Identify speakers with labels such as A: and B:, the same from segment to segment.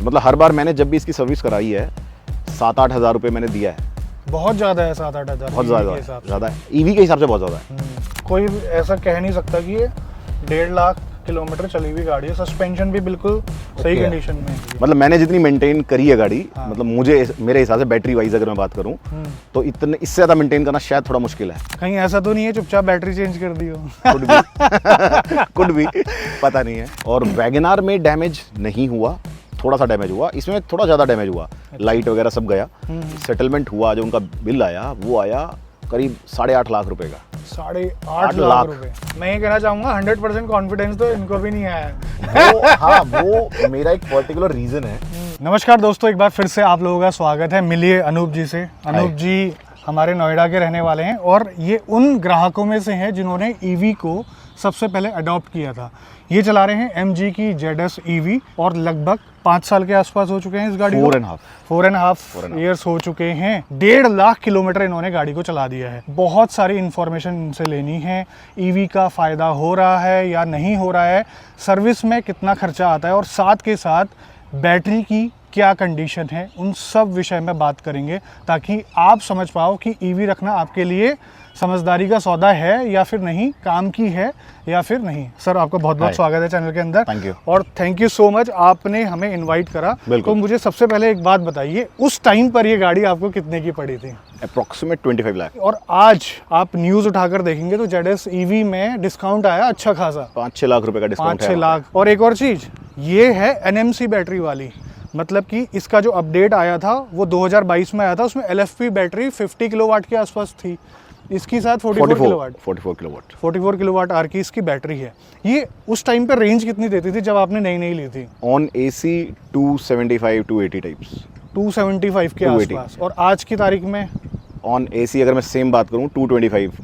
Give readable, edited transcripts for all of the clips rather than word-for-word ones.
A: मतलब हर बार मैंने जब भी इसकी सर्विस कराई है 7-8 हज़ार रुपये मैंने दिया है।
B: बहुत ज़्यादा है 7-8 हज़ार,
A: बहुत ज़्यादा है, ईवी के हिसाब से बहुत ज़्यादा है।
B: कोई ऐसा कह नहीं सकता कि ये 1.5 लाख किलोमीटर चली हुई गाड़ी है। सस्पेंशन भी बिल्कुल सही कंडीशन में है।
A: मतलब मैंने जितनी मेंटेन करी है गाड़ी, मतलब मुझे मेरे हिसाब से बैटरी वाइज अगर मैं बात करूं तो इतने इससे ज़्यादा मेंटेन करना शायद थोड़ा मुश्किल है।
B: कहीं ऐसा तो नहीं है चुपचाप बैटरी चेंज कर दी हो?
A: कुड भी पता नहीं है। और वैगनार में डैमेज नहीं हुआ, थोड़ा सा डैमेज हुआ, इसमें थोड़ा ज़्यादा डैमेज हुआ। लाइट वगैरह सब गया। सेटलमेंट हुआ, जो उनका बिल आया वो आया करीब 8.5 लाख रुपए का।
B: 8.5 लाख रुपए। मैं ये कहना चाहूँगा 100% कॉन्फिडेंस तो इनको भी नहीं आया
A: हाँ, वो मेरा एक पर्टिकुलर रीज़न है।
B: नमस्कार दोस्तों, एक बार फिर से आप लोगों का स्वागत है। मिलिए अनूप जी से। अनूप जी हमारे नोएडा के रहने वाले हैं और ये उन ग्राहकों में से हैं जिन्होंने ईवी को सबसे पहले अडॉप्ट किया था। ये चला रहे हैं MG की ZS EV और लगभग 5 साल के आसपास हो चुके हैं इस गाड़ी को। 4.5 ईयर्स हो चुके हैं। 1.5 लाख किलोमीटर इन्होंने गाड़ी को चला दिया है। बहुत सारी इन्फॉर्मेशन इनसे लेनी है। EV का फ़ायदा हो रहा है या नहीं हो रहा है, सर्विस में कितना खर्चा आता है और साथ के साथ बैटरी की क्या कंडीशन है, उन सब विषय में बात करेंगे ताकि आप समझ पाओ कि EV रखना आपके लिए समझदारी का सौदा है या फिर नहीं, काम की है या फिर नहीं। सर आपका बहुत बहुत स्वागत है चैनल के अंदर।
A: Thank you.
B: और थैंक यू सो मच, आपने हमें इनवाइट करा। तो मुझे सबसे पहले एक बात बताइए, उस टाइम पर ये गाड़ी आपको कितने की पड़ी थी?
A: अप्रॉक्सीमेट 25 लाख।
B: और आज आप न्यूज़ उठाकर देखेंगे तो ZS EV में डिस्काउंट आया अच्छा खासा,
A: 5-6 लाख रुपए का डिस्काउंट है।
B: 5-6 लाख। और एक और चीज़, ये है NMC बैटरी वाली, मतलब कि इसका जो अपडेट आया था वो 2022 में आया था। उसमें LFP बैटरी 50 किलोवाट के आसपास थी। इसकी साथ 44 किलोवाट आर की इसकी बैटरी है। ये उस टाइम पे रेंज कितनी देती थी जब आपने नई ली थी?
A: On AC 275-280 types.
B: 275 के आसपास। और आज की तारीख में
A: ऑन AC अगर मैं सेम बात करूं 225।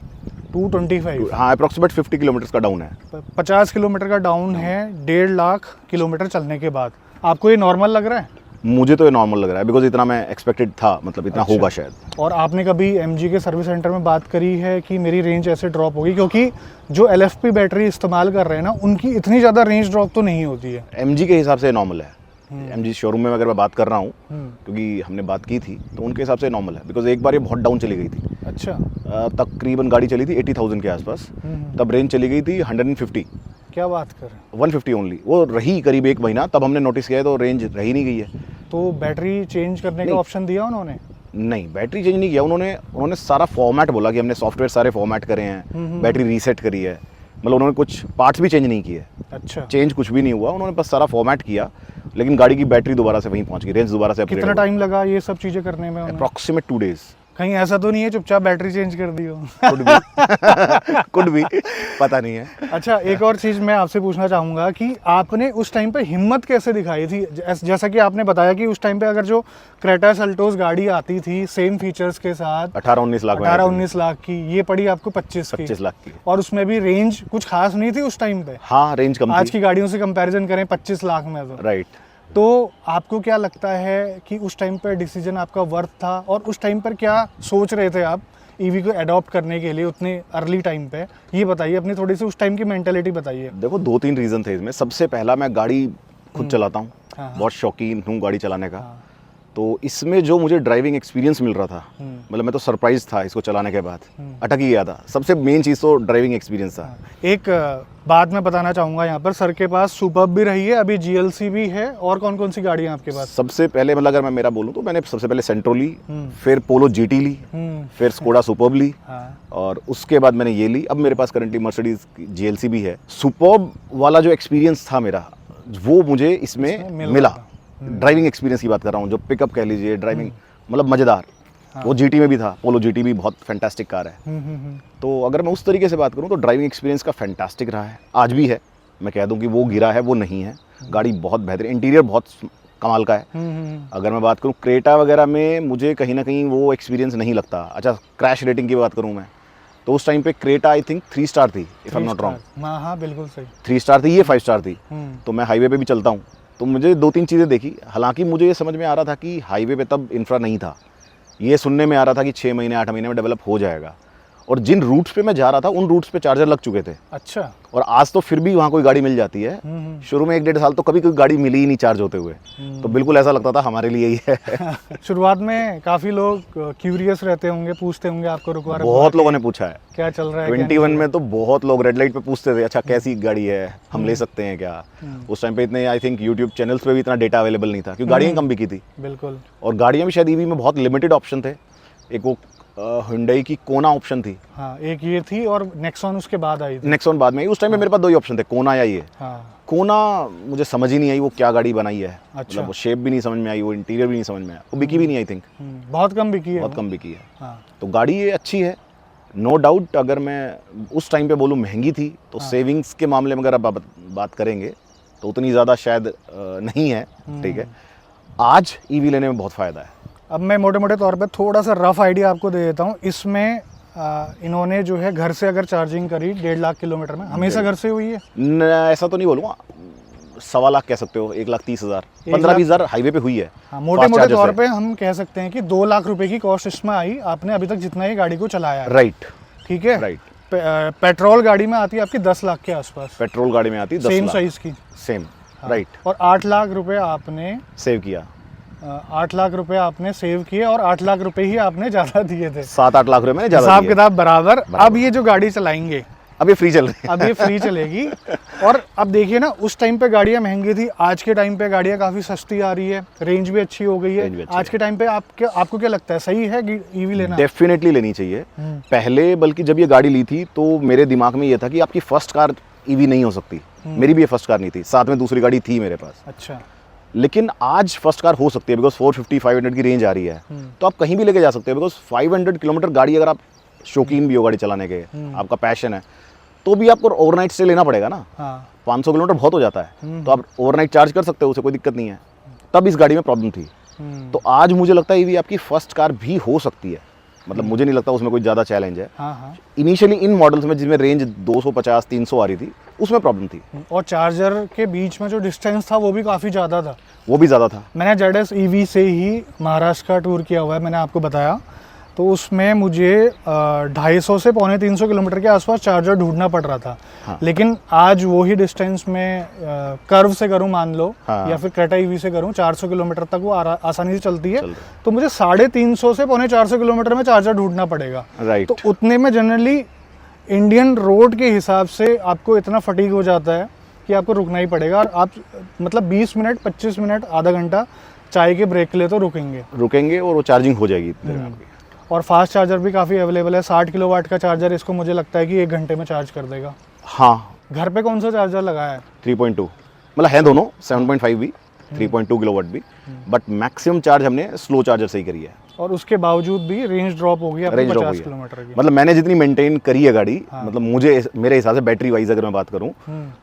B: 225,
A: हाँ, अप्रॉक्सीमेट 50 किलोमीटर का डाउन है।
B: 50 किलोमीटर का डाउन है 1.5 लाख किलोमीटर चलने के बाद। आपको ये नॉर्मल लग रहा है?
A: मुझे तो ये नॉर्मल लग रहा है, बिकॉज इतना मैं एक्सपेक्टेड था, मतलब इतना होगा शायद।
B: और आपने कभी MG के सर्विस सेंटर में बात करी है कि मेरी रेंज ऐसे ड्रॉप होगी? क्योंकि जो LFP बैटरी इस्तेमाल कर रहे हैं ना, उनकी इतनी ज़्यादा रेंज ड्रॉप तो नहीं होती है।
A: MG के हिसाब से नॉर्मल है। MG शोरूम में अगर मैं बात कर रहा हूँ, क्योंकि हमने बात की थी, तो उनके हिसाब से नॉर्मल है। बिकॉज एक बार ये बहुत डाउन चली गई थी।
B: अच्छा।
A: तकरीबन गाड़ी चली थी 80,000 के आसपास, तब रेंज चली गई थी 150।
B: क्या बात कर रहे हैं?
A: 150 ओनली। वो रही करीब 1 महीना, तब हमने नोटिस किया है तो रेंज रही नहीं गई है।
B: तो बैटरी चेंज करने का ऑप्शन दिया उन्होंने?
A: नहीं, बैटरी चेंज नहीं किया उन्होंने सारा फॉर्मेट बोला कि हमने सॉफ्टवेयर सारे फॉर्मेट करे हैं, बैटरी रीसेट करी है। मतलब उन्होंने कुछ पार्ट्स भी चेंज नहीं किए।
B: अच्छा।
A: चेंज कुछ भी नहीं हुआ, उन्होंने बस सारा फॉर्मेट किया, लेकिन गाड़ी की बैटरी दोबारा से वहीं पहुंच गई, रेंज दोबारा से अपग्रेड।
B: कितना टाइम लगा ये सब चीज़ें करने में?
A: Approximate 2 days.
B: कहीं ऐसा तो नहीं है चुपचाप बैटरी चेंज कर दी हो?
A: कुड भी पता नहीं है।
B: अच्छा, एक और चीज़ मैं आपसे पूछना चाहूँगा कि आपने उस टाइम पे हिम्मत कैसे दिखाई थी? जैसा कि आपने बताया कि उस टाइम पे अगर जो क्रेटा सेल्टोस गाड़ी आती थी सेम फीचर्स के साथ 18-19 लाख की, ये पड़ी आपको 25
A: लाख की।
B: और उसमें भी रेंज कुछ खास नहीं थी उस टाइम पे।
A: हाँ, रेंज कम थी।
B: आज की गाड़ियों से कंपेरिजन करें 25 लाख में तो।
A: राइट।
B: तो आपको क्या लगता है कि उस टाइम पर डिसीजन आपका वर्थ था? और उस टाइम पर क्या सोच रहे थे आप EV को अडॉप्ट करने के लिए उतने अर्ली टाइम पे? ये बताइए, अपनी थोड़ी सी उस टाइम की मेंटालिटी बताइए।
A: देखो, 2-3 रीज़न थे इसमें। सबसे पहला, मैं गाड़ी खुद चलाता हूँ, बहुत शौकीन हूँ गाड़ी चलाने का। तो इसमें जो मुझे ड्राइविंग एक्सपीरियंस मिल रहा था, मतलब मैं तो सरप्राइज था इसको चलाने के बाद, अटक ही गया था। सबसे मेन चीज़ तो ड्राइविंग एक्सपीरियंस था।
B: एक बात मैं बताना चाहूँगा यहाँ पर, सर के पास सुपर्ब भी रही है, अभी GLC भी है, और कौन कौन सी गाड़ियाँ आपके पास? सबसे
A: पहले, मतलब अगर मैं मेरा बोलूँ तो मैंने सबसे पहले सेंट्रो ली, फिर पोलो GT ली, फिर स्कोडा सुपर्ब ली, और उसके बाद मैंने ये ली। अब मेरे पास करंटली मर्सिडीज GLC भी है। सुपर्ब वाला जो एक्सपीरियंस था मेरा, वो मुझे इसमें मिला। ड्राइविंग एक्सपीरियंस की बात कर रहा हूँ, जो पिकअप कह लीजिए, ड्राइविंग मतलब मज़ेदार। वो GT में भी था, पोलो GT भी बहुत फैंटास्टिक कार है। तो अगर मैं उस तरीके से बात करूँ तो ड्राइविंग एक्सपीरियंस का फैंटास्टिक रहा है, आज भी है। मैं कह दूँ कि वो गिरा है, वो नहीं है। गाड़ी बहुत बेहतरीन, इंटीरियर बहुत कमाल का है। अगर मैं बात करूँ क्रेटा वगैरह में, मुझे कहीं ना कहीं वो एक्सपीरियंस नहीं लगता। अच्छा, क्रैश रेटिंग की बात करूँ मैं, तो उस टाइम पे क्रेटा आई थिंक 3 स्टार थी, if I am not wrong.
B: हाँ, बिल्कुल सही,
A: 3 स्टार थी, ये 5 स्टार थी। तो मैं हाईवे पे भी चलता हूँ, तो मुझे 2-3 चीज़ें देखी। हालांकि मुझे ये समझ में आ रहा था कि हाईवे पे तब इंफ्रा नहीं था। ये सुनने में आ रहा था कि 6 महीने 8 महीने में डेवलप हो जाएगा। और जिन रूट्स पे मैं जा रहा था उन रूट्स पे चार्जर लग चुके थे।
B: अच्छा।
A: और आज तो फिर भी वहाँ कोई गाड़ी मिल जाती है। शुरू में 1-1.5 साल तो कभी कोई गाड़ी मिली ही नहीं चार्ज होते हुए। तो बिल्कुल ऐसा लगता था हमारे लिए ही है।
B: शुरुआत में काफ़ी लोग क्यूरियस रहते होंगे, पूछते होंगे आपको रुकवा
A: बहुत लोगों ने पूछा है,
B: क्या चल रहा है।
A: 21 में तो बहुत लोग रेड लाइट पे पूछते थे, अच्छा कैसी गाड़ी है, हम ले सकते हैं क्या। उस टाइम पे इतने आई थिंक यूट्यूब चैनल्स पे भी इतना डेटा अवेलेबल नहीं था, क्योंकि गाड़ियाँ कम बिकी थी।
B: बिल्कुल।
A: और गाड़ियाँ भी शायद ईवी में बहुत लिमिटेड ऑप्शन थे। एक वो Hyundai की कोना ऑप्शन थी।
B: हाँ, एक ये थी और नेक्सॉन उसके बाद आई थी।
A: नेक्सॉन बाद में आई। उस टाइम पे मेरे पास 2 ही ऑप्शन थे, कोना या ये।
B: हाँ।
A: कोना मुझे समझ ही नहीं आई वो क्या गाड़ी बनाई है।
B: अच्छा।
A: मतलब वो शेप भी नहीं समझ में आई, वो इंटीरियर भी नहीं समझ में आया, वो बिकी भी नहीं आई थिंक।
B: बहुत कम बिकी है।
A: बहुत कम बिकी है।
B: हाँ।
A: तो गाड़ी ये अच्छी है, नो डाउट। अगर मैं उस टाइम पे बोलूँ महंगी थी, तो सेविंग्स के मामले में अगर आप बात करेंगे तो उतनी ज़्यादा शायद नहीं है। ठीक है, आज ईवी लेने में बहुत फ़ायदा है।
B: अब मैं मोटे मोटे तौर पे थोड़ा सा रफ आइडिया आपको दे देता हूँ। इसमें इन्होंने जो है घर से अगर चार्जिंग करी 1.5 लाख किलोमीटर में, हमेशा घर से हुई है?
A: ऐसा तो नहीं बोलूँगा, 1.25 लाख कह सकते हो, 1,30,000, 15-20 हज़ार हाईवे पे हुई है।
B: हाँ, मोटे मोटे तौर पे हम कह सकते हैं कि 2 लाख रुपए की कॉस्ट इसमें आई, आपने अभी तक जितना ही गाड़ी को चलाया है।
A: राइट।
B: ठीक है।
A: राइट।
B: पेट्रोल गाड़ी में आती है आपकी 10 लाख के आसपास।
A: पेट्रोल गाड़ी में आती है 10
B: सेम
A: लाख।
B: साइज की।
A: सेम।
B: हाँ।
A: राइट।
B: और 8 लाख रुपए आपने
A: सेव किया।
B: 8 लाख रुपए आपने सेव किए और 8 लाख रुपए ही आपने ज़्यादा दिए थे।
A: 7-8 लाख रुपए मैंने ज़्यादा
B: हिसाब
A: दिए।
B: किताब बराबर। अब ये जो गाड़ी चलाएंगे,
A: अब ये फ्री चल रही है।
B: अब ये फ्री चलेगी। और अब देखिए ना, उस टाइम पे गाड़ियाँ महंगी थी, आज के टाइम पे गाड़ियाँ काफ़ी सस्ती आ रही है, रेंज भी अच्छी हो गई है। आज के टाइम पे आपको क्या लगता है, सही है ईवी लेना?
A: डेफिनेटली लेनी चाहिए। पहले बल्कि जब ये गाड़ी ली थी तो मेरे दिमाग में ये था कि आपकी फर्स्ट कार ईवी नहीं हो सकती। मेरी भी ये फर्स्ट कार नहीं थी, साथ में दूसरी गाड़ी थी मेरे पास।
B: अच्छा।
A: लेकिन आज फर्स्ट कार हो सकती है, बिकॉज 450-500 की रेंज आ रही है। तो आप कहीं भी लेके जा सकते हो, बिकॉज 500 किलोमीटर गाड़ी, अगर आप शौकीन भी हो गाड़ी चलाने के, आपका पैशन है, तो भी आपको ओवरनाइट स्टे लेना पड़ेगा ना।
B: हाँ।
A: 500 किलोमीटर बहुत हो जाता है, तो आप ओवरनाइट चार्ज कर सकते हो, उसे कोई दिक्कत नहीं है। तब इस गाड़ी में प्रॉब्लम थी। तो आज मुझे लगता है ईवी आपकी फर्स्ट कार भी हो सकती है। मतलब मुझे नहीं लगता उसमें कोई ज़्यादा चैलेंज है।
B: हाँ।
A: इनिशियली इन मॉडल्स में जिसमें रेंज 250-300 आ रही थी, उसमें प्रॉब्लम थी।
B: और चार्जर के बीच में जो डिस्टेंस था वो भी काफ़ी ज़्यादा था।
A: वो भी ज़्यादा था।
B: मैंने ZS EV से ही महाराष्ट्र का टूर किया हुआ है, मैंने आपको बताया। तो उसमें मुझे 250 से 350 किलोमीटर के आसपास चार्जर ढूंढना पड़ रहा था।
A: हाँ।
B: लेकिन आज वही डिस्टेंस में कर्व से करूँ मान लो,
A: हाँ।
B: या फिर क्रेटा EV से करूँ, 400 किलोमीटर तक वो आसानी से चलती है। तो मुझे 350 से 450 किलोमीटर में चार्जर ढूंढना पड़ेगा।
A: राइट।
B: तो उतने में जनरली इंडियन रोड के हिसाब से आपको इतना फटीग हो जाता है कि आपको रुकना ही पड़ेगा। और आप मतलब 20 मिनट, 25 मिनट, आधा घंटा चाय के ब्रेक के लिए तो रुकेंगे
A: और वो चार्जिंग हो जाएगी।
B: और फास्ट चार्जर भी काफ़ी अवेलेबल है। 60 किलोवाट का चार्जर इसको मुझे लगता है कि 1 घंटे में चार्ज कर देगा।
A: हाँ।
B: घर पे कौन सा चार्जर लगाया है?
A: 3.2, मतलब है दोनों, 7.5 भी, 3.2 किलोवाट भी, बट मैक्सिमम चार्ज हमने स्लो चार्जर से ही करी है।
B: और उसके बावजूद भी रेंज ड्रॉप हो गई आपकी 50 किलोमीटर की।
A: मतलब मैंने जितनी मेंटेन करी है गाड़ी, मतलब मेरे हिसाब से बैटरी वाइज अगर मैं बात करूं,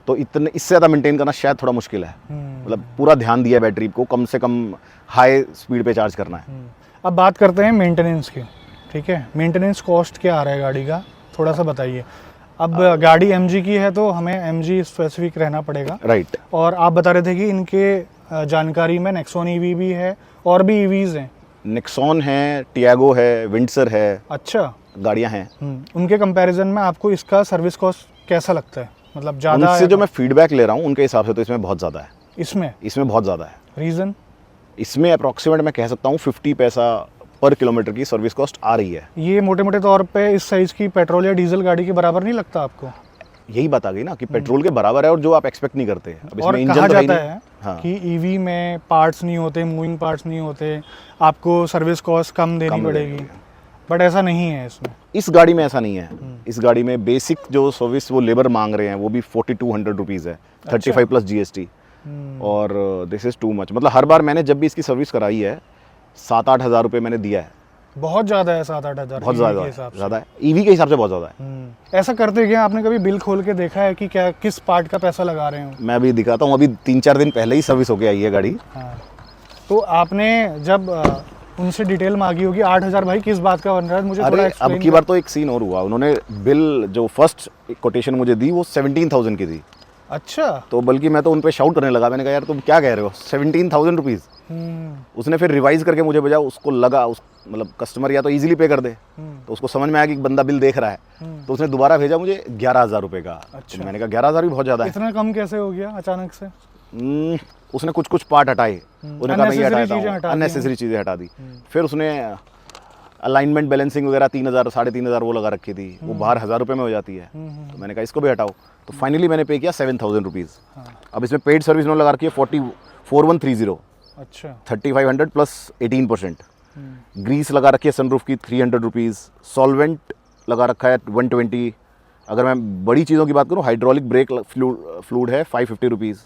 A: तो इतने इससे ज़्यादा मेंटेन करना शायद थोड़ा मुश्किल है। मतलब पूरा ध्यान दिया है बैटरी को, कम से कम हाई स्पीड पे चार्ज करना है।
B: अब बात करते हैं मेंटेनेंस की। ठीक है, मेंटेनेंस कॉस्ट क्या आ रहा है गाड़ी का, थोड़ा सा बताइए। अब गाड़ी MG की है तो हमें MG स्पेसिफिक रहना पड़ेगा।
A: राइट।
B: और आप बता रहे थे कि इनके जानकारी में नेक्सॉन EV भी है और भी EVs हैं।
A: नेक्सॉन है, टियागो है, विंडसर है।
B: अच्छा।
A: गाड़ियां हैं।
B: उनके कंपैरिजन में आपको इसका सर्विस कॉस्ट कैसा लगता है? मतलब ज़्यादा
A: उनसे जो मैं फीडबैक ले रहा हूँ उनके हिसाब से तो इसमें बहुत ज़्यादा है।
B: इसमें
A: बहुत ज़्यादा है।
B: रीज़न?
A: इसमें अप्रॉक्सीमेट मैं कह सकता हूँ 50 पैसा पर किलोमीटर की सर्विस कॉस्ट आ रही है।
B: ये मोटे मोटे तौर पे इस साइज़ की पेट्रोल या डीजल गाड़ी के बराबर नहीं लगता आपको?
A: यही बात आ गई ना कि पेट्रोल के बराबर है, और जो आप एक्सपेक्ट नहीं करते। अब
B: और
A: इसमें
B: कहा
A: इंजन
B: जाता है कि EV में पार्ट्स नहीं होते, मूविंग पार्ट्स नहीं होते, आपको सर्विस कॉस्ट कम देनी पड़ेगी, बट ऐसा नहीं है इसमें।
A: इस गाड़ी में ऐसा नहीं है। इस गाड़ी में बेसिक जो सर्विस वो लेबर मांग रहे हैं वो भी 4200 रुपीज़ है, 35 प्लस GST। और दिस इज़ टू मच। मतलब हर बार मैंने जब भी इसकी सर्विस कराई है 7-8 हज़ार रुपये मैंने दिया है।
B: बहुत ज़्यादा है, 7-8 हज़ार।
A: बहुत ज़्यादा है, ईवी के हिसाब से बहुत ज़्यादा है।
B: ऐसा करते क्या आपने कभी बिल खोल के देखा है कि क्या किस पार्ट का पैसा लगा रहे हो?
A: मैं अभी दिखाता हूँ, अभी 3-4 दिन पहले ही सर्विस होके आई है गाड़ी।
B: हाँ। तो आपने जब उनसे डिटेल मांगी होगी 8,000 भाई किस बात का बन रहा है, मुझे थोड़ा
A: अब की बार तो एक सीन और हुआ। उन्होंने बिल जो फर्स्ट कोटेशन मुझे दी वो 17,000 की थी।
B: अच्छा।
A: तो बल्कि मैं तो उन पे शाउट करने लगा, मैंने कहा यार तुम क्या कह रहे हो, 17,000 रुपीज़। उसने फिर रिवाइज करके मुझे भेजा, उसको लगा उस मतलब कस्टमर या तो इजीली पे कर दे, तो उसको समझ में आया कि बंदा बिल देख रहा है, तो उसने दोबारा भेजा मुझे 11,000 रुपये का।
B: अच्छा।
A: तो मैंने कहा 11,000 भी बहुत ज़्यादा है।
B: इतना कम कैसे हो गया अचानक से?
A: उसने कुछ कुछ पार्ट हटाए, उन्होंने कहा मैं ये हटाता हूँ, अननेसेसरी चीज़ें हटा दी। फिर उसने अलाइनमेंट बैलेंसिंग वगैरह 3,000 3,500 वो लगा रखी थी, वो बाहर 1,000 रुपये में हो जाती है। तो मैंने कहा इसको भी हटाओ। तो फाइनली मैंने पे किया 7,000 रुपीज़। अब इसमें पेड सर्विस उन्होंने लगा रखी है 4130।
B: अच्छा।
A: 3,500 प्लस 18%। ग्रीस लगा रखी है सनरूफ की 300 रुपीज़। सॉल्वेंट लगा रखा है 120। अगर मैं बड़ी चीज़ों की बात करूँ, हाइड्रोलिक ब्रेक फ्लूइड है 550 rupees.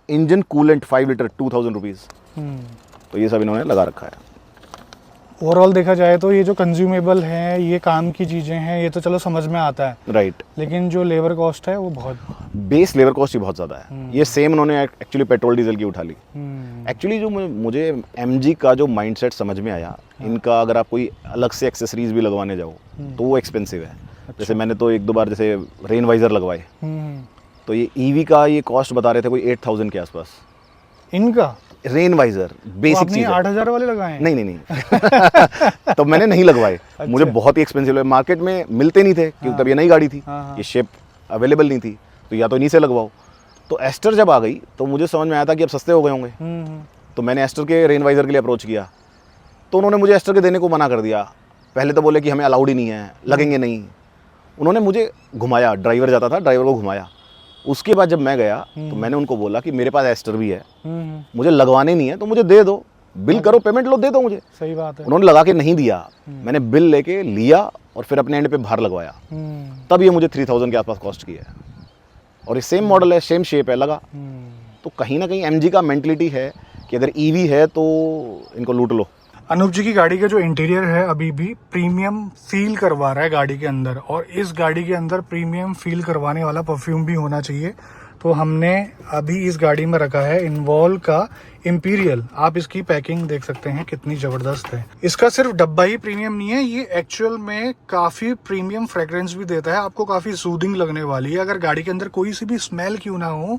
A: Engine coolant 5 litre 2,000 rupees. तो ये सब इन्होंने लगा रखा है।
B: ओवरऑल देखा जाए तो ये जो कंज्यूमेबल हैं, ये काम की चीज़ें हैं, ये तो चलो समझ में आता है,
A: राइट।
B: लेकिन जो लेबर कॉस्ट है वो बहुत
A: बेस लेबर कॉस्ट ही बहुत ज़्यादा है। ये सेम उन्होंने एक्चुअली पेट्रोल डीजल की उठा ली। एक्चुअली जो मुझे MG का जो माइंडसेट समझ में आया, इनका अगर आप कोई अलग से एक्सेसरीज भी लगवाने जाओ तो वो एक्सपेंसिव है। जैसे मैंने तो 1-2 बार जैसे रेन वाइजर लगवाए, तो ये EV का ये कॉस्ट बता रहे थे कोई 8,000 के आसपास।
B: इनका
A: रेन वाइजर बेसिक चीज़ है।
B: 8,000 वाले लगाए हैं?
A: नहीं तो मैंने नहीं लगवाए।
B: अच्छा।
A: मुझे बहुत ही एक्सपेंसिव लगे, मार्केट में मिलते नहीं थे क्योंकि तब ये नई गाड़ी थी, ये शेप अवेलेबल नहीं थी, तो या तो इन्हीं से लगवाओ। तो एस्टर जब आ गई तो मुझे समझ में आया था कि अब सस्ते हो गए होंगे। तो मैंने एस्टर के रेन वाइजर के लिए अप्रोच किया, तो उन्होंने मुझे एस्टर के देने को मना कर दिया। पहले तो बोले कि हमें अलाउड ही नहीं है, लगेंगे नहीं। उन्होंने मुझे घुमाया, ड्राइवर जाता था, ड्राइवर को घुमाया। उसके बाद जब मैं गया तो मैंने उनको बोला कि मेरे पास एस्टर भी है, मुझे लगवाने नहीं है तो मुझे दे दो, बिल करो, पेमेंट लो, दे दो मुझे।
B: सही बात है।
A: उन्होंने लगा के नहीं दिया, मैंने बिल लेके लिया और फिर अपने एंड पे बाहर लगवाया, तब ये मुझे 3,000 के आसपास कॉस्ट किया है। और ये सेम मॉडल है, सेम शेप है, लगा। तो कहीं ना कहीं MG का मेंटलिटी है कि अगर EV है तो इनको लूट लो।
B: अनूप जी की गाड़ी का जो इंटीरियर है अभी भी प्रीमियम फील करवा रहा है गाड़ी के अंदर, और इस गाड़ी के अंदर प्रीमियम फील करवाने वाला परफ्यूम भी होना चाहिए। तो हमने अभी इस गाड़ी में रखा है इन्वॉल्व का इंपीरियल। आप इसकी पैकिंग देख सकते हैं कितनी जबरदस्त है। इसका सिर्फ डब्बा ही प्रीमियम नहीं है, ये एक्चुअल में काफी प्रीमियम फ्रेग्रेंस भी देता है, आपको काफी सूदिंग लगने वाली है। अगर गाड़ी के अंदर कोई सी भी स्मेल क्यों ना हो,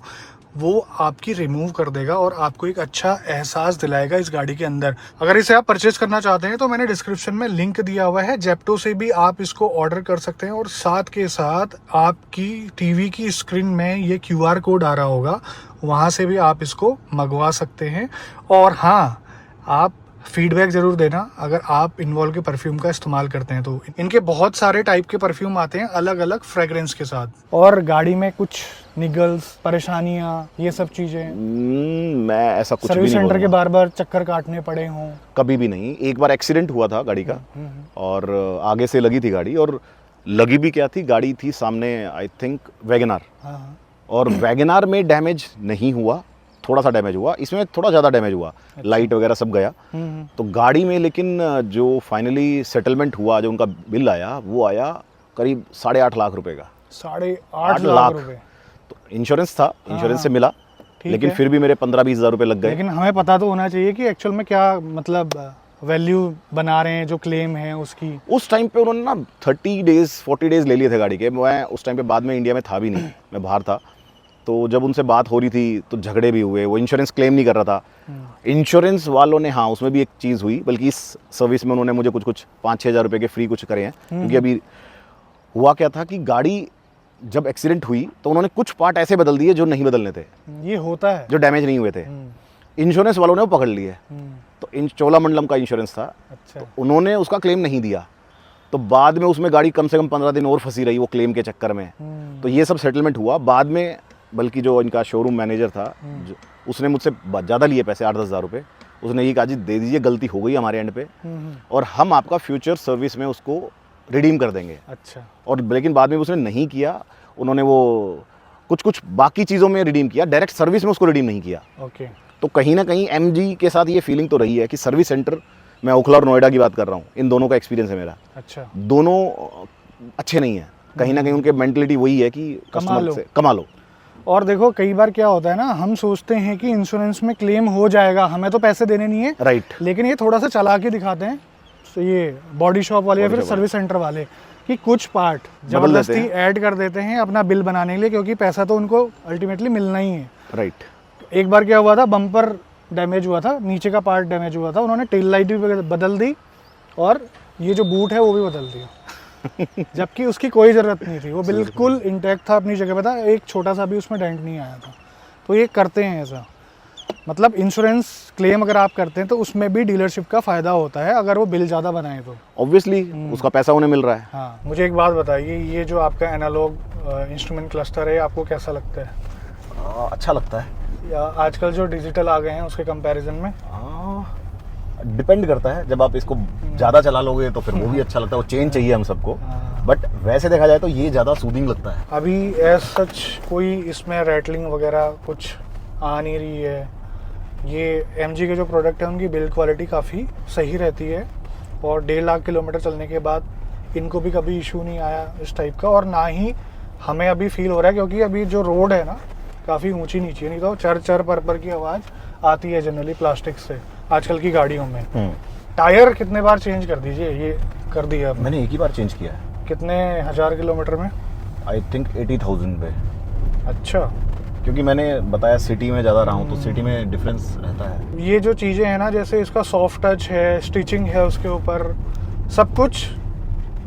B: वो आपकी रिमूव कर देगा और आपको एक अच्छा एहसास दिलाएगा इस गाड़ी के अंदर। अगर इसे आप परचेज करना चाहते हैं तो मैंने डिस्क्रिप्शन में लिंक दिया हुआ है, जेप्टो से भी आप इसको ऑर्डर कर सकते हैं, और साथ के साथ आपकी टीवी की स्क्रीन में ये QR कोड आ रहा होगा, वहाँ से भी आप इसको मंगवा सकते हैं। और हाँ, आप फीडबैक ज़रूर देना अगर आप इन्वॉल्व के परफ्यूम का इस्तेमाल करते हैं तो। इनके बहुत सारे टाइप के परफ्यूम आते हैं अलग अलग फ्रेग्रेंस के साथ। और गाड़ी में कुछ निगल्स, परेशानियां, ये सब चीज़ें?
A: मैं ऐसा कुछ भी
B: सर्विस
A: नहीं
B: सेंटर के बार बार चक्कर काटने पड़े हों?
A: कभी भी नहीं। एक बार एक्सीडेंट हुआ था गाड़ी का, और आगे से लगी थी गाड़ी, और लगी भी क्या थी, गाड़ी थी सामने आई थिंक वैगनार, और वैगनार में डैमेज नहीं हुआ, थोड़ा सा डैमेज हुआ, इसमें थोड़ा ज़्यादा डैमेज हुआ। अच्छा। लाइट वगैरह सब गया। तो गाड़ी में लेकिन जो फाइनली सेटलमेंट हुआ, जो उनका बिल आया, वो आया करीब 8.5 लाख रुपए का।
B: 8.5 लाख रुपए?
A: तो इंश्योरेंस था, इंश्योरेंस से मिला, लेकिन फिर भी मेरे 15-20 हज़ार रुपये लग गए।
B: लेकिन हमें पता तो होना चाहिए कि एक्चुअल में क्या मतलब वैल्यू बना रहे हैं जो क्लेम है उसकी। उस
A: टाइम पे उन्होंने ना 30 डेज 40 डेज ले लिए थे गाड़ी के। मैं उस टाइम पे बाद में इंडिया में था भी नहीं, मैं बाहर था। तो जब उनसे बात हो रही थी तो झगड़े भी हुए, वो इंश्योरेंस क्लेम नहीं कर रहा था। इंश्योरेंस वालों ने, हाँ उसमें भी एक चीज़ हुई, बल्कि इस सर्विस में उन्होंने मुझे कुछ 5-6 हज़ार रुपये के फ्री कुछ करे हैं। क्योंकि अभी हुआ क्या था कि गाड़ी जब एक्सीडेंट हुई तो उन्होंने कुछ पार्ट ऐसे बदल दिए जो नहीं बदलने थे,
B: ये होता है,
A: जो डैमेज नहीं हुए थे। इंश्योरेंस वालों ने वो पकड़ लिए। तो चोलामंडलम का इंश्योरेंस था। अच्छा। तो उन्होंने उसका क्लेम नहीं दिया, तो बाद में उसमें गाड़ी कम से कम 15 दिन और फंसी रही वो क्लेम के चक्कर में। तो ये सब सेटलमेंट हुआ बाद में, बल्कि जो इनका शोरूम मैनेजर था, उसने मुझसे ज़्यादा लिए पैसे, 8-10 हज़ार रुपये। उसने ये कहा जी दे दीजिए, गलती हो गई हमारे एंड पे, और हम आपका फ्यूचर सर्विस में उसको रिडीम कर देंगे। अच्छा। और लेकिन बाद में उसने नहीं किया, उन्होंने वो कुछ बाकी चीज़ों में रिडीम किया, डायरेक्ट सर्विस में उसको रिडीम नहीं किया। ओके। तो कहीं ना कहीं MG के साथ ये फीलिंग तो रही है कि सर्विस सेंटर, मैं ओखला और नोएडा की बात कर रहा हूँ, इन दोनों का एक्सपीरियंस है मेरा। अच्छा। दोनों अच्छे नहीं हैं, कहीं ना कहीं उनके मेंटलिटी वही है कि कस्टमर से कमा लो।
B: और देखो कई बार क्या होता है ना, हम सोचते हैं कि इंश्योरेंस में क्लेम हो जाएगा, हमें तो पैसे देने नहीं है। राइट। लेकिन ये थोड़ा सा चला के दिखाते हैं, तो ये बॉडी शॉप वाले या फिर सर्विस सेंटर वाले, कि कुछ पार्ट
A: देते
B: जबरदस्ती
A: हैं।
B: ऐड कर देते हैं अपना बिल बनाने के लिए, क्योंकि पैसा तो उनको अल्टीमेटली मिलना ही है।
A: राइट।
B: एक बार क्या हुआ था, बम्पर डैमेज हुआ था, नीचे का पार्ट डैमेज हुआ था, उन्होंने टेल लाइट भी बदल दी और ये जो बूट है वो भी बदल दिया जबकि उसकी कोई ज़रूरत नहीं थी, वो बिल्कुल इंटैक्ट था अपनी जगह पे था, एक छोटा सा भी उसमें डेंट नहीं आया था। तो ये करते हैं ऐसा, मतलब इंश्योरेंस क्लेम अगर आप करते हैं तो उसमें भी डीलरशिप का फ़ायदा होता है अगर वो बिल ज़्यादा बनाए तो।
A: ऑब्वियसली उसका पैसा उन्हें मिल रहा है।
B: हाँ, मुझे एक बात बताइए, ये जो आपका एनालॉग इंस्ट्रूमेंट क्लस्टर है आपको कैसा लगता है?
A: अच्छा लगता है।
B: या आजकल जो डिजिटल आ गए हैं उसके कंपैरिजन में?
A: डिपेंड करता है, जब आप इसको ज़्यादा चला लोगे तो फिर वो भी अच्छा लगता है, वो चेंज चाहिए हम सबको। बट वैसे देखा जाए तो ये ज़्यादा सूदिंग लगता है।
B: अभी एज सच कोई इसमें रैटलिंग वगैरह कुछ आ नहीं रही है। ये MG के जो प्रोडक्ट है उनकी बिल्ड क्वालिटी काफ़ी सही रहती है और 1.5 लाख किलोमीटर चलने के बाद इनको भी कभी इशू नहीं आया इस टाइप का, और ना ही हमें अभी फील हो रहा है, क्योंकि अभी जो रोड है ना काफ़ी ऊंची नीची है, नहीं तो चर चर पर की आवाज़ आती है जनरली प्लास्टिक से आजकल की गाड़ियों में। टायर कितने बार चेंज कर दीजिए? ये कर दिया आपने?
A: मैंने एक ही बार चेंज किया है।
B: कितने हज़ार किलोमीटर में?
A: आई थिंक 80,000 पे।
B: अच्छा,
A: क्योंकि मैंने बताया सिटी में ज़्यादा रहा हूँ तो सिटी में डिफरेंस रहता है।
B: ये जो चीज़ें हैं ना, जैसे इसका सॉफ्ट टच है, स्टिचिंग है उसके ऊपर, सब कुछ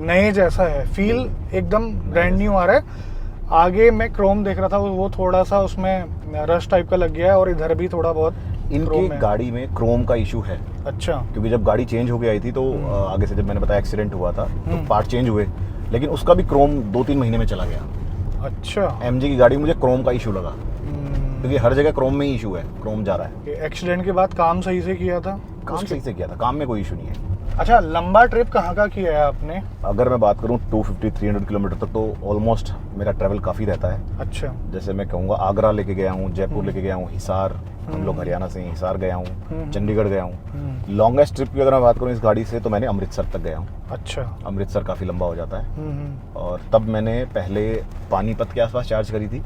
B: नए जैसा है, फील एकदम ब्रांड न्यू आ रहा है। आगे मैं क्रोम देख रहा था, वो थोड़ा सा उसमें रस्ट टाइप का लग गया है और इधर भी थोड़ा बहुत
A: इनकी
B: क्रोम है।
A: गाड़ी में क्रोम का इशू है।
B: अच्छा,
A: क्योंकि जब गाड़ी चेंज हो गई आई थी तो आगे से जब मैंने बताया एक्सीडेंट हुआ था तो पार्ट चेंज हुए, लेकिन उसका भी क्रोम 2-3 महीने में चला गया।
B: अच्छा।
A: MG की गाड़ी मुझे क्रोम का इशू लगा, क्योंकि हर जगह क्रोम में ही इशू है, क्रोम जा रहा है।
B: एक्सीडेंट के बाद काम सही से किया था?
A: काम सही से किया था, काम में कोई इशू नहीं है।
B: अच्छा, लंबा ट्रिप कहाँ का किया है आपने?
A: अगर मैं बात करूँ 250-300 किलोमीटर तक तो ऑलमोस्ट मेरा ट्रैवल काफ़ी रहता है।
B: अच्छा।
A: जैसे मैं कहूँगा आगरा लेके गया हूँ, जयपुर लेके गया हूँ, हिसार, हम लोग हरियाणा से हिसार गया हूँ, चंडीगढ़ गया हूँ। लॉन्गेस्ट ट्रिप की अगर मैं बात करूँ इस गाड़ी से तो मैंने अमृतसर तक गया हूँ।
B: अच्छा।
A: अमृतसर काफ़ी लंबा हो जाता है। और तब मैंने पहले पानीपत के आसपास चार्ज करी थी,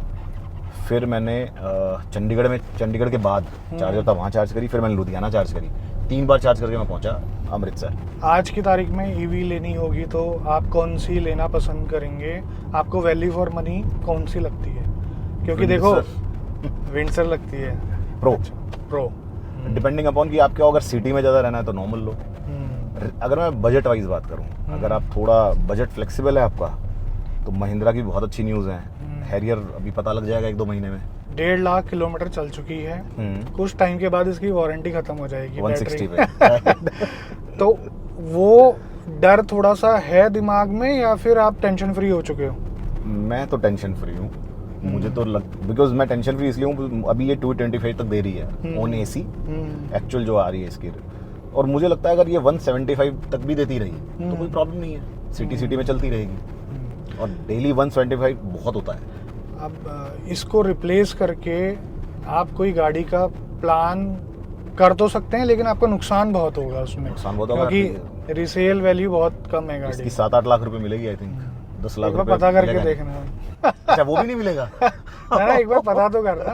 A: फिर मैंने चंडीगढ़ के बाद चार्जर था वहाँ चार्ज करी, फिर मैंने लुधियाना चार्ज करी। 3 बार चार्ज करके मैं पहुंचा अमृतसर।
B: आज की तारीख में ईवी लेनी होगी तो आप कौन सी लेना पसंद करेंगे? आपको वैल्यू फॉर मनी कौन सी लगती है? क्योंकि देखो, विंडसर लगती है, प्रो
A: डिपेंडिंग अपॉन कि आपके अगर सिटी में ज़्यादा रहना है तो नॉर्मल लो। अगर मैं बजट वाइज बात करूं, अगर आप थोड़ा बजट फ्लेक्सिबल है आपका तो महिंद्रा की बहुत अच्छी न्यूज़ है। हैरियर अभी पता लग जाएगा 1-2 महीने में।
B: 1.5 लाख किलोमीटर चल चुकी है, कुछ टाइम के बाद इसकी वारंटी खत्म हो जाएगी
A: 160 पे।
B: तो वो डर थोड़ा सा है दिमाग में, या फिर आप टेंशन फ्री हो चुके हो?
A: मैं तो टेंशन फ्री हूँ। मुझे तो बिकॉज मैं टेंशन फ्री इसलिए हूँ, अभी ये 225 तक दे रही है ऑन AC एक्चुअल जो आ रही है इसकी, और मुझे लगता है अगर ये 175 तक भी देती रही तो कोई प्रॉब्लम नहीं है, सिटी में चलती रहेगी। और डेली 175 बहुत होता है।
B: अब इसको रिप्लेस करके आप कोई गाड़ी का प्लान कर तो सकते हैं, लेकिन आपको नुकसान बहुत होगा उसमें।
A: नुकसान बहुत होगा
B: क्योंकि रिसेल वैल्यू बहुत कम है गाड़ी
A: इसकी। 7-8 लाख रुपए मिलेगी आई थिंक, 10 लाख रुपए
B: पता करके
A: मिलेगा।
B: देखना।
A: अच्छा, वो भी नहीं मिलेगा?
B: ना, एक बार पता तो करना,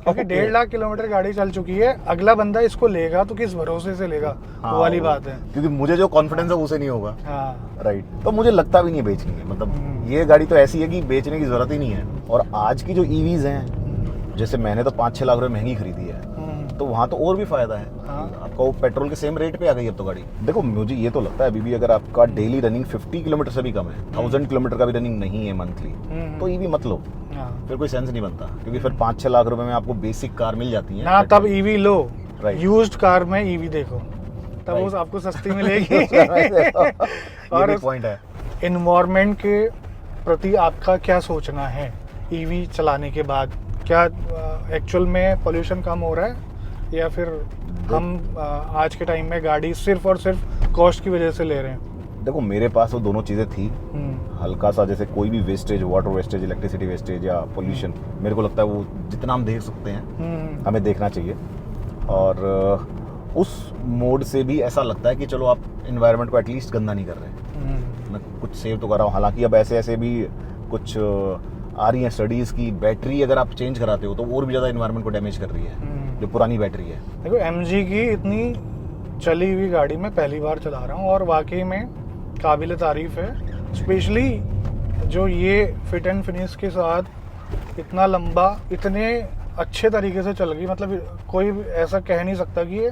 B: क्योंकि 1.5 लाख किलोमीटर गाड़ी चल चुकी है, अगला बंदा इसको लेगा तो किस भरोसे से लेगा?
A: हाँ,
B: वो वाली बात है।
A: क्योंकि मुझे जो कॉन्फिडेंस है उसे नहीं होगा।
B: हाँ,
A: राइट। तो मुझे लगता भी नहीं है बेचनी है, मतलब ये गाड़ी तो ऐसी है कि बेचने की जरूरत ही नहीं है। और आज की जो EVs हैं, जैसे मैंने तो 5-6 लाख रुपए महंगी खरीदी है, तो वहाँ तो और भी फायदा है। आपका वो पेट्रोल के सेम रेट पे आ गई अब तो गाड़ी। देखो, मुझे ये तो लगता है अभी भी अगर आपका डेली रनिंग 50 किलोमीटर से भी कम है, 1000 किलोमीटर का भी रनिंग नहीं है मंथली, तो EV मत लो, फिर कोई सेंस नहीं बनता। क्योंकि फिर 5-6 लाख रुपए में आपको बेसिक कार मिल जाती है
B: ना, तब EV लो,
A: Right.
B: यूज्ड कार में EV देखो, तब वो आपको सस्ती मिलेगी।
A: और पॉइंट है।
B: एनवायरनमेंट के प्रति आपका क्या सोचना है EV चलाने के बाद? क्या एक्चुअल में पोल्यूशन कम हो रहा है, या फिर हम आज के टाइम में गाड़ी सिर्फ और सिर्फ कॉस्ट की वजह से ले रहे हैं?
A: देखो, मेरे पास वो दोनों चीज़ें थी। हल्का सा जैसे कोई भी wastage, water wastage, electricity wastage या पोल्यूशन, मेरे को लगता है वो जितना हम देख सकते हैं हमें देखना चाहिए। और उस मोड से भी ऐसा लगता है कि चलो आप इन्वायरमेंट को एटलीस्ट गंदा नहीं कर रहे हैं, मैं कुछ सेव तो कर रहा हूँ। हालांकि अब ऐसे भी कुछ आ रही हैं स्टडीज़ की बैटरी अगर आप चेंज कराते हो तो और भी ज़्यादा इन्वायरमेंट को डैमेज कर रही है जो पुरानी बैटरी है।
B: देखो, MG की इतनी चली हुई गाड़ी में पहली बार चला रहा हूँ और वाकई में काबिल तारीफ है। स्पेशली जो ये फिट एंड फिनिश के साथ इतना लंबा, इतने अच्छे तरीके से चल गई, मतलब कोई भी ऐसा कह नहीं सकता कि ये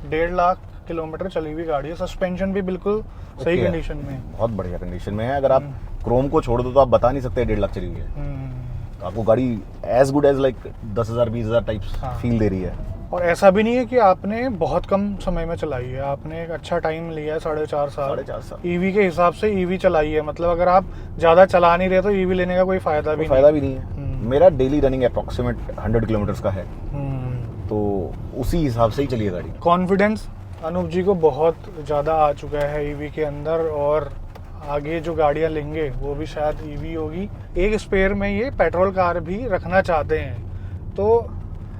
B: 1.5 लाख किलोमीटर चली हुई गाड़ी है। सस्पेंशन भी बिल्कुल सही
A: Okay है।
B: कंडीशन में है।
A: बहुत बढ़िया कंडीशन में है। अगर आप क्रोम को छोड़ दो तो आप बता नहीं सकते 1.5 लाख चली हुई है। आपको गाड़ी as good as like 10,000 20,000 types
B: हाँ।
A: फील दे रही है।
B: और ऐसा भी नहीं है कि आपने बहुत कम समय में चलाई है, आपने एक अच्छा टाइम लिया है, 4.5 साल।
A: 4.5 साल
B: ईवी के हिसाब से ईवी चलाई है, मतलब अगर आप ज़्यादा चला नहीं रहे तो ईवी लेने का कोई फ़ायदा भी
A: कोई फायदा
B: नहीं।
A: भी नहीं है। मेरा डेली रनिंग अप्रॉक्सीमेट 100 किलोमीटर्स का है, तो उसी हिसाब से ही चलिए गाड़ी।
B: कॉन्फिडेंस अनूप जी को बहुत ज़्यादा आ चुका है ईवी के अंदर, और आगे जो गाड़ियाँ लेंगे वो भी शायद ईवी होगी। एक स्पेयर में ये पेट्रोल कार भी रखना चाहते हैं, तो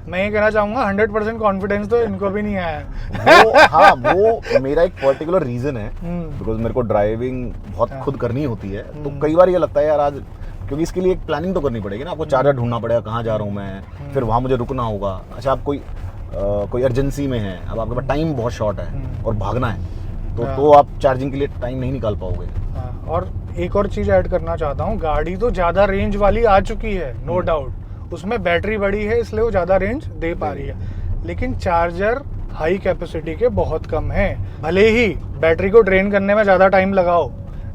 B: मैं ये कहना चाहूँगा 100% कॉन्फिडेंस तो इनको भी नहीं आया है।
A: हाँ, वो मेरा एक पर्टिकुलर रीजन है,
B: हम्म।
A: बिकॉज मेरे को ड्राइविंग बहुत
B: हाँ।
A: खुद करनी होती है। तो कई बार ये लगता है यार आज, क्योंकि इसके लिए एक प्लानिंग तो करनी पड़ेगी ना, आपको चार्जर ढूंढना पड़ेगा, कहाँ जा रहा हूँ मैं, फिर वहाँ मुझे रुकना होगा। अच्छा, आप कोई अर्जेंसी में है, अब आपके पास टाइम बहुत शॉर्ट है और भागना है, तो आप चार्जिंग के लिए टाइम नहीं निकाल पाओगे।
B: हाँ, और एक और चीज़ ऐड करना चाहता हूँ, गाड़ी तो ज़्यादा रेंज वाली आ चुकी है, नो डाउट। उसमें बैटरी बड़ी है इसलिए वो ज़्यादा रेंज दे पा रही है, लेकिन चार्जर हाई कैपेसिटी के बहुत कम है। भले ही बैटरी को ड्रेन करने में ज़्यादा टाइम लगाओ,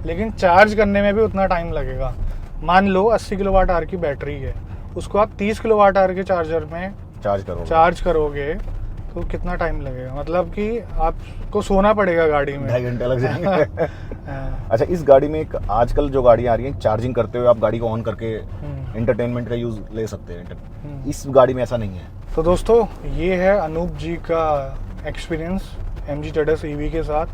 B: लेकिन चार्ज करने में भी उतना टाइम लगेगा। मान लो 80 किलोवाट आवर की बैटरी है, उसको आप 30 किलोवाट आवर के चार्जर में चार्ज करोगे तो कितना टाइम लगेगा, मतलब कि आपको सोना पड़ेगा गाड़ी में।
A: 2.5 घंटे लग जाएंगे।
B: हाँ।
A: अच्छा, इस गाड़ी में एक आजकल जो गाड़ियाँ आ रही हैं, चार्जिंग करते हुए आप गाड़ी को ऑन करके एंटरटेनमेंट का यूज ले सकते हैं। इस गाड़ी में ऐसा नहीं है।
B: तो दोस्तों, ये है अनूप जी का एक्सपीरियंस MG ZS EV के साथ।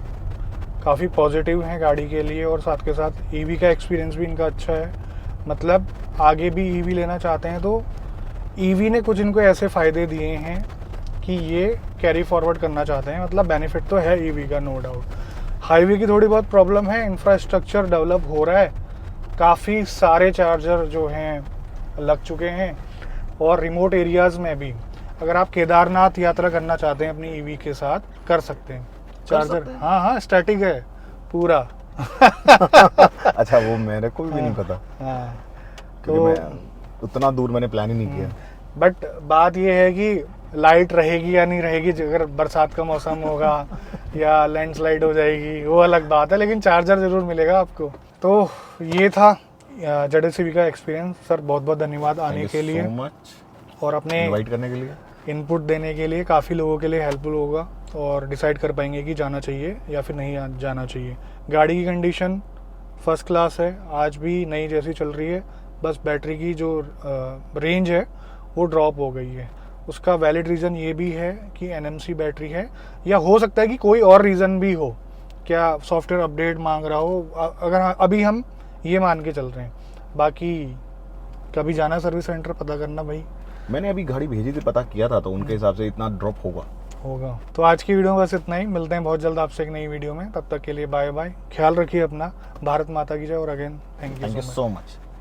B: काफ़ी पॉजिटिव है गाड़ी के लिए, और साथ के साथ EV का एक्सपीरियंस भी इनका अच्छा है। मतलब आगे भी EV लेना चाहते हैं तो EV ने कुछ इनको ऐसे फ़ायदे दिए हैं कि ये कैरी फॉरवर्ड करना चाहते हैं। मतलब बेनिफिट तो है EV का, नो डाउट। हाईवे की थोड़ी बहुत प्रॉब्लम है, इंफ्रास्ट्रक्चर डेवलप हो रहा है, काफ़ी सारे चार्जर जो हैं लग चुके हैं, और रिमोट एरियाज़ में भी अगर आप केदारनाथ यात्रा करना चाहते हैं अपनी EV के साथ, कर सकते हैं। चार्जर हाँ, स्टैटिक है पूरा।
A: अच्छा, वो मेरे को भी नहीं पता,
B: हाँ,
A: क्योंकि मैं उतना दूर मैंने प्लान ही नहीं किया।
B: बट बात ये है कि लाइट रहेगी या नहीं रहेगी, अगर बरसात का मौसम होगा या लैंडस्लाइड हो जाएगी, वो अलग बात है, लेकिन चार्जर ज़रूर मिलेगा आपको। तो ये था ZS EV का एक्सपीरियंस। सर बहुत बहुत धन्यवाद आने के लिए,
A: so much
B: और अपने
A: इनवाइट करने के लिए,
B: इनपुट देने के लिए। काफ़ी लोगों के लिए हेल्पफुल होगा, और डिसाइड कर पाएंगे कि जाना चाहिए या फिर नहीं जाना चाहिए। गाड़ी की कंडीशन फर्स्ट क्लास है, आज भी नई जैसी चल रही है, बस बैटरी की जो रेंज है वो ड्रॉप हो गई है। उसका वैलिड रीज़न ये भी है कि NMC बैटरी है, या हो सकता है कि कोई और रीज़न भी हो, क्या सॉफ्टवेयर अपडेट मांग रहा हो। अगर अभी हम ये मान के चल रहे हैं, बाकी कभी जाना सर्विस सेंटर पता करना भाई।
A: मैंने अभी गाड़ी भेजी थी, पता किया था, तो उनके हिसाब से इतना ड्रॉप होगा।
B: तो आज की वीडियो में बस इतना ही। मिलते हैं बहुत जल्द आपसे एक नई वीडियो में, तब तक के लिए बाय बाय। ख्याल रखिए अपना। भारत माता की जय, और again thank you
A: so much.